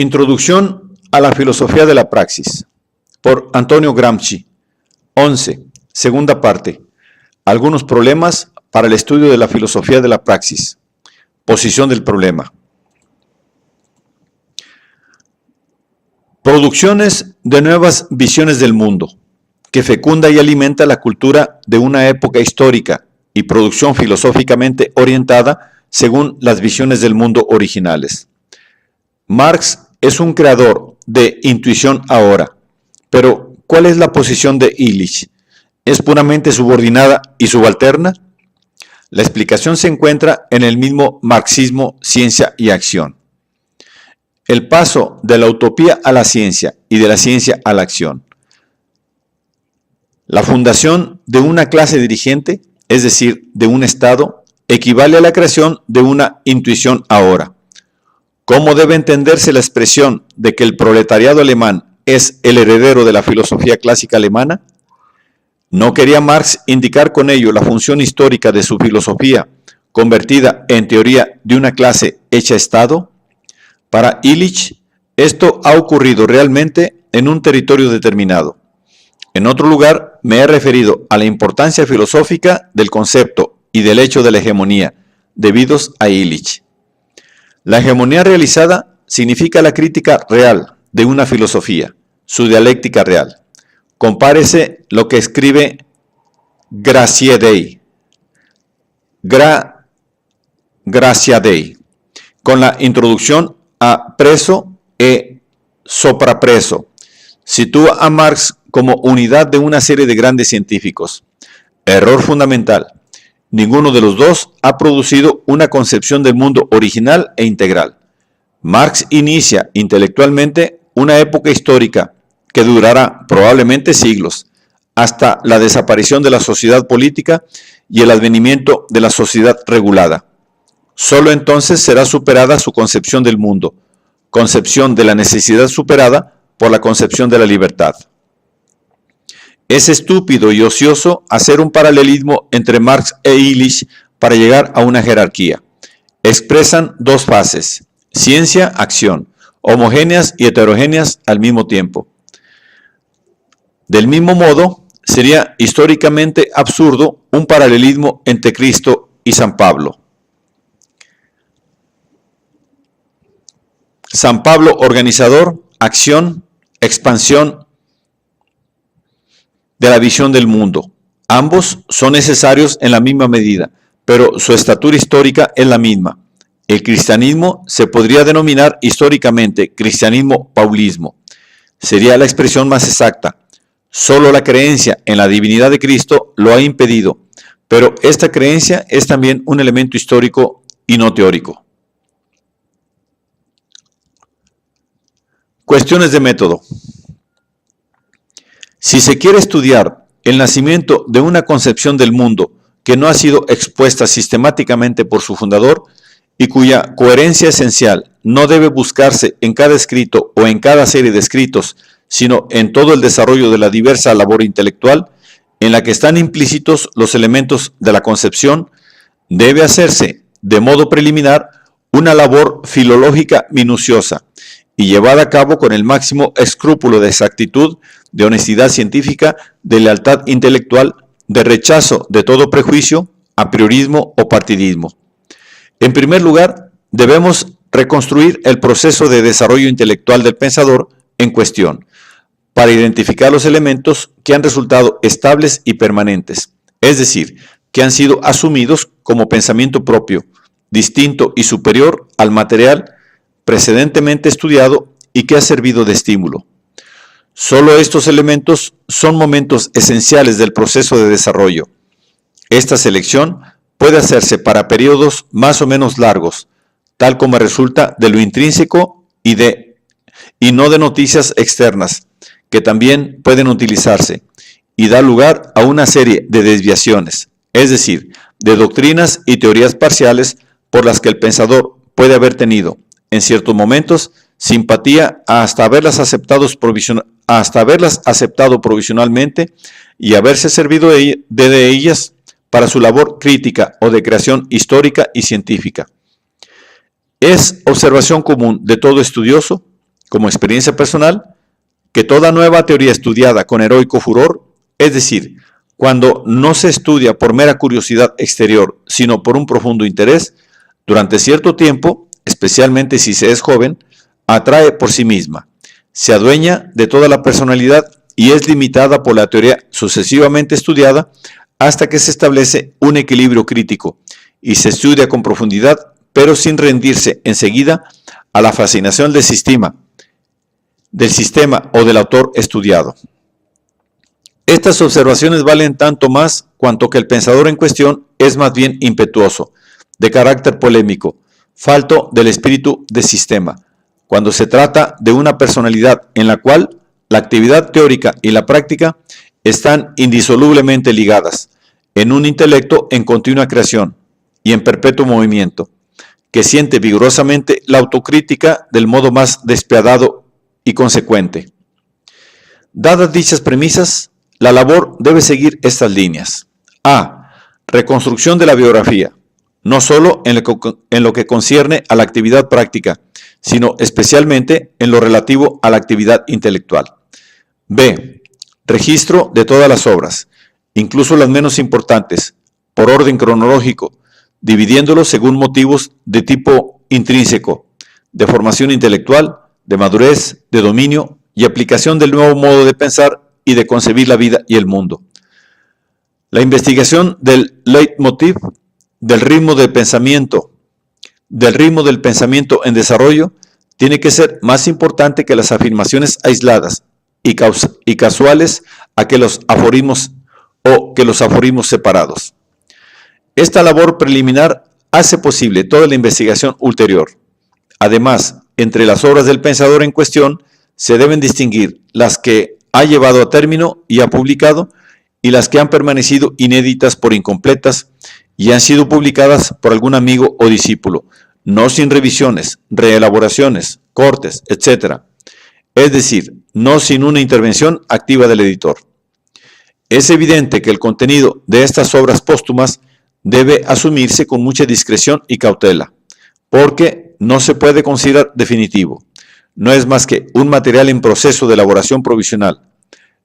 Introducción a la filosofía de la praxis, por Antonio Gramsci. 11. Segunda parte. Algunos problemas para el estudio de la filosofía de la praxis. Posición del problema. Producciones de nuevas visiones del mundo, que fecunda y alimenta la cultura de una época histórica y producción filosóficamente orientada según las visiones del mundo originales. Marx es un creador de intuición ahora, pero ¿cuál es la posición de Illich? ¿Es puramente subordinada y subalterna? La explicación se encuentra en el mismo marxismo, ciencia y acción. El paso de la utopía a la ciencia y de la ciencia a la acción. La fundación de una clase dirigente, es decir, de un Estado, equivale a la creación de una intuición ahora. ¿Cómo debe entenderse la expresión de que el proletariado alemán es el heredero de la filosofía clásica alemana? ¿No quería Marx indicar con ello la función histórica de su filosofía, convertida en teoría de una clase hecha Estado? Para Illich, esto ha ocurrido realmente en un territorio determinado. En otro lugar, me he referido a la importancia filosófica del concepto y del hecho de la hegemonía, debidos a Illich. La hegemonía realizada significa la crítica real de una filosofía, su dialéctica real. Compárese lo que escribe Graciadei, con la introducción a preso e soprapreso. Sitúa a Marx como unidad de una serie de grandes científicos. Error fundamental. Ninguno de los dos ha producido una concepción del mundo original e integral. Marx inicia intelectualmente una época histórica que durará probablemente siglos, hasta la desaparición de la sociedad política y el advenimiento de la sociedad regulada. Solo entonces será superada su concepción del mundo, concepción de la necesidad superada por la concepción de la libertad. Es estúpido y ocioso hacer un paralelismo entre Marx e Illich para llegar a una jerarquía. Expresan dos fases, ciencia-acción, homogéneas y heterogéneas al mismo tiempo. Del mismo modo, sería históricamente absurdo un paralelismo entre Cristo y San Pablo. San Pablo organizador, acción, expansión de la visión del mundo. Ambos son necesarios en la misma medida, pero su estatura histórica es la misma. El cristianismo se podría denominar históricamente cristianismo paulismo. Sería la expresión más exacta. Solo la creencia en la divinidad de Cristo lo ha impedido, pero esta creencia es también un elemento histórico y no teórico. Cuestiones de método. Si se quiere estudiar el nacimiento de una concepción del mundo que no ha sido expuesta sistemáticamente por su fundador y cuya coherencia esencial no debe buscarse en cada escrito o en cada serie de escritos, sino en todo el desarrollo de la diversa labor intelectual en la que están implícitos los elementos de la concepción, debe hacerse de modo preliminar una labor filológica minuciosa y llevada a cabo con el máximo escrúpulo de exactitud, de honestidad científica, de lealtad intelectual, de rechazo de todo prejuicio, apriorismo o partidismo. En primer lugar, debemos reconstruir el proceso de desarrollo intelectual del pensador en cuestión, para identificar los elementos que han resultado estables y permanentes, es decir, que han sido asumidos como pensamiento propio, distinto y superior al material precedentemente estudiado y que ha servido de estímulo. Solo estos elementos son momentos esenciales del proceso de desarrollo. Esta selección puede hacerse para periodos más o menos largos, tal como resulta de lo intrínseco y no de noticias externas, que también pueden utilizarse, y da lugar a una serie de desviaciones, es decir, de doctrinas y teorías parciales por las que el pensador puede haber tenido, en ciertos momentos, simpatía hasta haberlas aceptado provisionalmente y haberse servido de ellas para su labor crítica o de creación histórica y científica. Es observación común de todo estudioso como experiencia personal, que toda nueva teoría estudiada con heroico furor, es decir, cuando no se estudia por mera curiosidad exterior, sino por un profundo interés, durante cierto tiempo, especialmente si se es joven, atrae por sí misma, se adueña de toda la personalidad y es limitada por la teoría sucesivamente estudiada hasta que se establece un equilibrio crítico y se estudia con profundidad, pero sin rendirse enseguida a la fascinación del sistema o del autor estudiado. Estas observaciones valen tanto más cuanto que el pensador en cuestión es más bien impetuoso, de carácter polémico, falto del espíritu de sistema, cuando se trata de una personalidad en la cual la actividad teórica y la práctica están indisolublemente ligadas, en un intelecto en continua creación y en perpetuo movimiento, que siente vigorosamente la autocrítica del modo más despiadado y consecuente. Dadas dichas premisas, la labor debe seguir estas líneas. A. Reconstrucción de la biografía, no solo en lo que concierne a la actividad práctica, sino especialmente en lo relativo a la actividad intelectual. B. Registro de todas las obras, incluso las menos importantes, por orden cronológico, dividiéndolos según motivos de tipo intrínseco, de formación intelectual, de madurez, de dominio y aplicación del nuevo modo de pensar y de concebir la vida y el mundo. La investigación del leitmotiv, del ritmo del pensamiento en desarrollo, tiene que ser más importante que las afirmaciones aisladas y casuales que los aforismos separados. Esta labor preliminar hace posible toda la investigación ulterior. Además, entre las obras del pensador en cuestión se deben distinguir las que ha llevado a término y ha publicado y las que han permanecido inéditas por incompletas y han sido publicadas por algún amigo o discípulo, no sin revisiones, reelaboraciones, cortes, etc. Es decir, no sin una intervención activa del editor. Es evidente que el contenido de estas obras póstumas debe asumirse con mucha discreción y cautela, porque no se puede considerar definitivo. No es más que un material en proceso de elaboración provisional.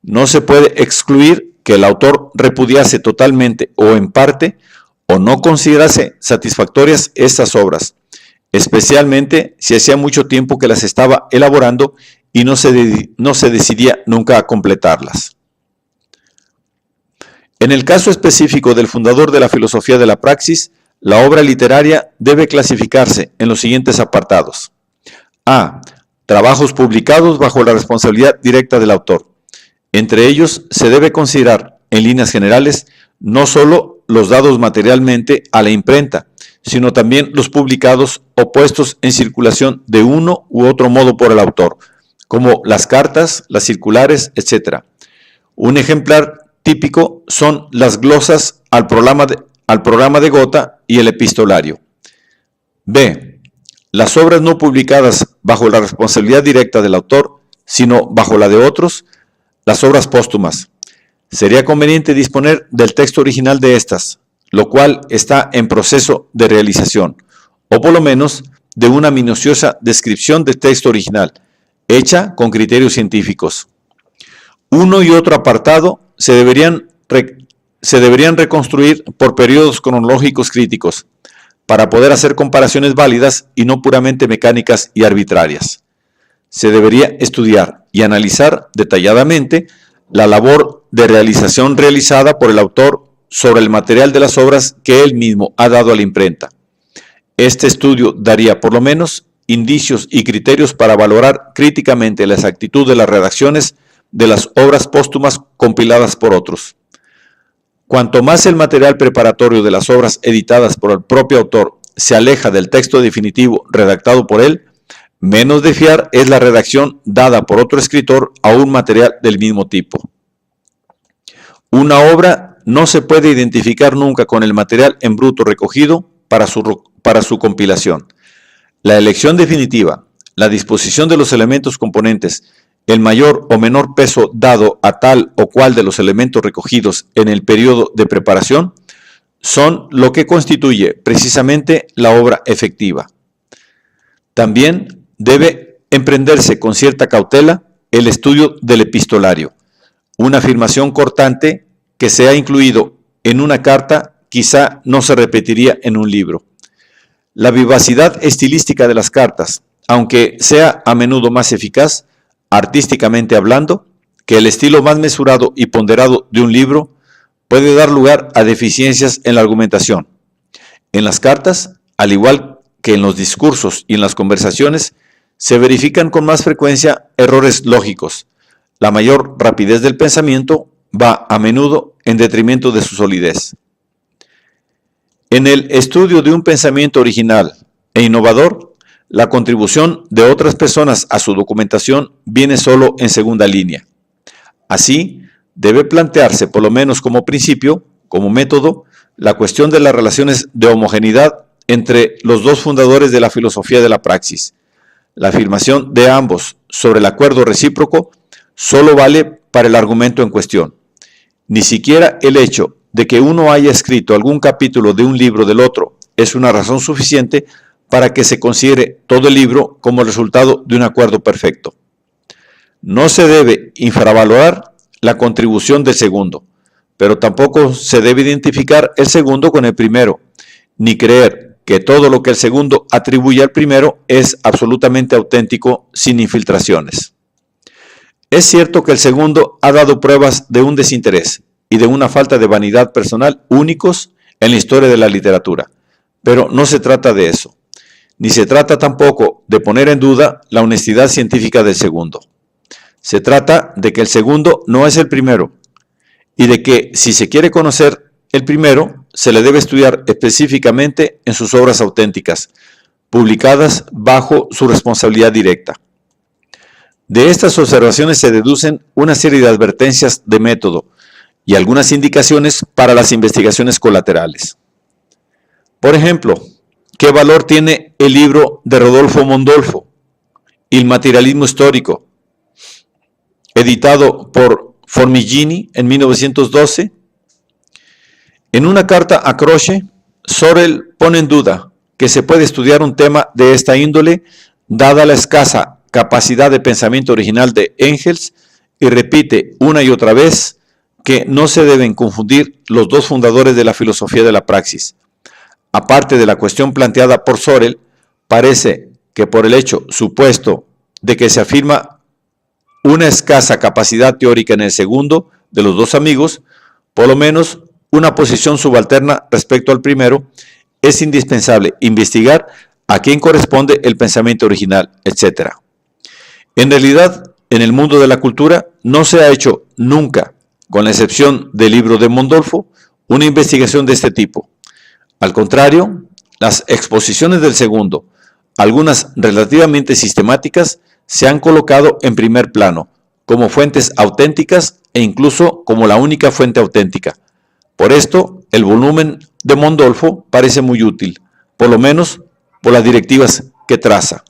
No se puede excluir que el autor repudiase totalmente o en parte o no considerase satisfactorias estas obras, especialmente si hacía mucho tiempo que las estaba elaborando y no se decidía nunca a completarlas. En el caso específico del fundador de la filosofía de la praxis, la obra literaria debe clasificarse en los siguientes apartados. A. Trabajos publicados bajo la responsabilidad directa del autor. Entre ellos se debe considerar, en líneas generales, no solo los dados materialmente a la imprenta, sino también los publicados o puestos en circulación de uno u otro modo por el autor, como las cartas, las circulares, etc. Un ejemplar típico son las glosas al programa de Gotha y el epistolario. B. Las obras no publicadas bajo la responsabilidad directa del autor, sino bajo la de otros, las obras póstumas. Sería conveniente disponer del texto original de estas, lo cual está en proceso de realización, o por lo menos de una minuciosa descripción del texto original, hecha con criterios científicos. Uno y otro apartado se deberían reconstruir por periodos cronológicos críticos, para poder hacer comparaciones válidas y no puramente mecánicas y arbitrarias. Se debería estudiar y analizar detalladamente la labor de realización realizada por el autor sobre el material de las obras que él mismo ha dado a la imprenta. Este estudio daría por lo menos indicios y criterios para valorar críticamente la exactitud de las redacciones de las obras póstumas compiladas por otros. Cuanto más el material preparatorio de las obras editadas por el propio autor se aleja del texto definitivo redactado por él, menos de fiar es la redacción dada por otro escritor a un material del mismo tipo. Una obra no se puede identificar nunca con el material en bruto recogido para su compilación. La elección definitiva, la disposición de los elementos componentes, el mayor o menor peso dado a tal o cual de los elementos recogidos en el periodo de preparación, son lo que constituye precisamente la obra efectiva. También debe emprenderse con cierta cautela el estudio del epistolario. Una afirmación cortante que se ha incluido en una carta quizá no se repetiría en un libro. La vivacidad estilística de las cartas, aunque sea a menudo más eficaz, artísticamente hablando, que el estilo más mesurado y ponderado de un libro, puede dar lugar a deficiencias en la argumentación. En las cartas, al igual que en los discursos y en las conversaciones, se verifican con más frecuencia errores lógicos. La mayor rapidez del pensamiento va a menudo en detrimento de su solidez. En el estudio de un pensamiento original e innovador, la contribución de otras personas a su documentación viene solo en segunda línea. Así, debe plantearse, por lo menos como principio, como método, la cuestión de las relaciones de homogeneidad entre los dos fundadores de la filosofía de la praxis. La afirmación de ambos sobre el acuerdo recíproco solo vale para el argumento en cuestión. Ni siquiera el hecho de que uno haya escrito algún capítulo de un libro del otro es una razón suficiente para que se considere todo el libro como el resultado de un acuerdo perfecto. No se debe infravalorar la contribución del segundo, pero tampoco se debe identificar el segundo con el primero, ni creer que todo lo que el segundo atribuye al primero es absolutamente auténtico sin infiltraciones. Es cierto que el segundo ha dado pruebas de un desinterés y de una falta de vanidad personal únicos en la historia de la literatura, pero no se trata de eso, ni se trata tampoco de poner en duda la honestidad científica del segundo. Se trata de que el segundo no es el primero y de que si se quiere conocer el primero, se le debe estudiar específicamente en sus obras auténticas, publicadas bajo su responsabilidad directa. De estas observaciones se deducen una serie de advertencias de método y algunas indicaciones para las investigaciones colaterales. Por ejemplo, ¿qué valor tiene el libro de Rodolfo Mondolfo, Il materialismo histórico, editado por Formigini en 1912? En una carta a Croce, Sorel pone en duda que se puede estudiar un tema de esta índole dada la escasa capacidad de pensamiento original de Engels y repite una y otra vez que no se deben confundir los dos fundadores de la filosofía de la praxis. Aparte de la cuestión planteada por Sorel, parece que por el hecho supuesto de que se afirma una escasa capacidad teórica en el segundo de los dos amigos, por lo menos una posición subalterna respecto al primero, es indispensable investigar a quién corresponde el pensamiento original, etc. En realidad, en el mundo de la cultura no se ha hecho nunca, con la excepción del libro de Mondolfo, una investigación de este tipo. Al contrario, las exposiciones del segundo, algunas relativamente sistemáticas, se han colocado en primer plano, como fuentes auténticas e incluso como la única fuente auténtica. Por esto, el volumen de Mondolfo parece muy útil, por lo menos por las directivas que traza.